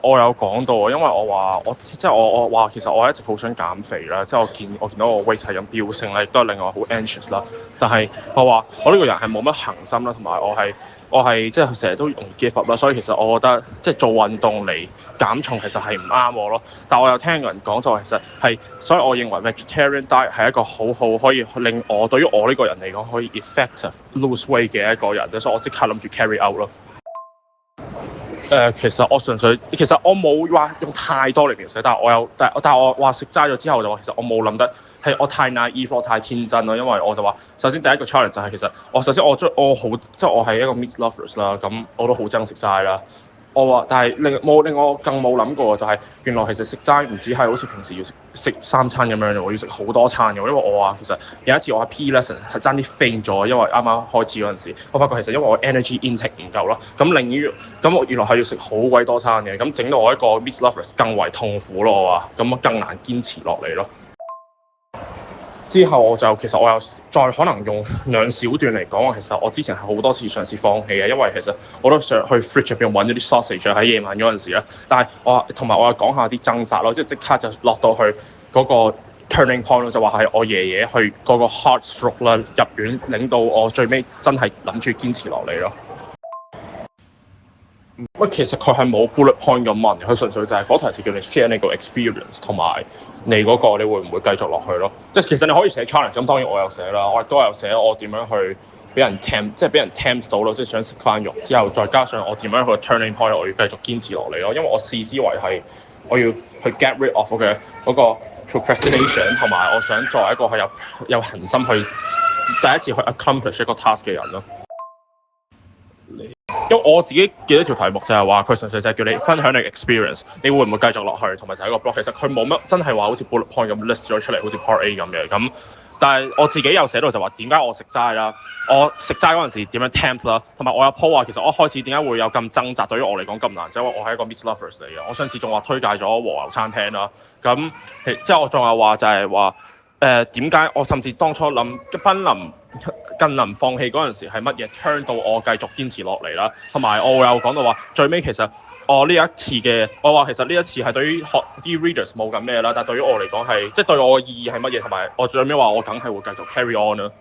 我有講到，因為我話我話其實我一直好想減肥啦，即係我見到我 weight 係咁飆升咧，亦都係令我好 anxious 啦。但係我話我呢個人係冇乜恒心啦，同埋我係即係成日都容易 give up 啦，所以其實我覺得即係做運動嚟減重其實係唔啱我咯。但我有聽人講就其實係，所以我認為 vegetarian diet 係一個好可以令我對於我呢個人嚟講可以 effective lose weight 嘅一個人，所以我即刻諗住 carry out 咯。其實我純粹，其實我冇話用太多嚟描寫，但係我話食齋咗之後就話，其實我冇諗得係我太 naive 我太天真咯，因為我就話，首先第一個 challenge 就係其實我首先我好即係我係一個 meat lovers 啦，咁我都好憎食齋啦。我話，但係令我更冇諗過就係原來其實食齋唔止係好似平時要食三餐咁樣嘅，我要食好多餐嘅。因為我話其實有一次我喺 P lesson 係爭啲 faint 咗，因為啱啱開始嗰陣時，我發覺其實因為我 energy intake 唔夠咯，咁我原來係要食好鬼多餐嘅，咁整到我一個 meat lovers 更為痛苦咯，我話咁更難堅持落嚟咯。之後其實我又再可能用兩小段嚟講，其實我之前係好多次嘗試放棄嘅，因為其實我都想去 fridge 入邊揾咗啲 sausage 喺夜晚嗰陣時咧，但係同埋我又講下啲掙扎咯，即刻就落到去嗰個 turning point 咯，就話係我爺爺去嗰個 heart stroke 啦，入院，令到我最尾真係諗住堅持落嚟咯。喂，其實佢係冇 bullet point 咁問，佢純粹就係嗰題就叫你 share 你個 experience 同埋你嗰個你會唔會繼續落去咯？即係其實你可以寫 challenge，咁當然我有寫啦，我亦都有寫我點樣去俾人 tempt，即係俾人 tempt 到咯，即係想食翻肉之後，再加上我點樣去 turning point，我要繼續堅持落嚟咯，因為我視之為係我要去 get rid of 我嘅嗰個 procrastination，同埋我想作為一個係有恆心去第一次去 accomplish 一個 task 嘅人咯。因為我自己記得條題目就係話，佢純粹就係叫你分享你 experience，你會唔會繼續落去，同埋就係一個 blog。其實佢冇乜真係話好似 bullet point 咁 list 咗出嚟，好似 part A 咁嘅。咁但係我自己有寫到就話點解我食齋啦，我食齋嗰陣時點樣 tempt 啦，同埋我有 po 話其實我一開始點解會有咁掙扎，對於我嚟講咁難，就因為我係一個 meat lovers 嚟嘅。我上次仲話推介咗和牛餐廳啦，咁即係我仲有話就係話點解我甚至當初諗更能放棄嗰陣時係乜嘢 turn 到我繼續堅持落嚟啦，同埋我有講到話最尾其實我呢一次我話其實呢一次係對於學啲 readers 冇咁咩啦，但係對於我嚟講係即係對我嘅意義係乜嘢，同埋我最尾話我梗係會繼續 carry on 啦。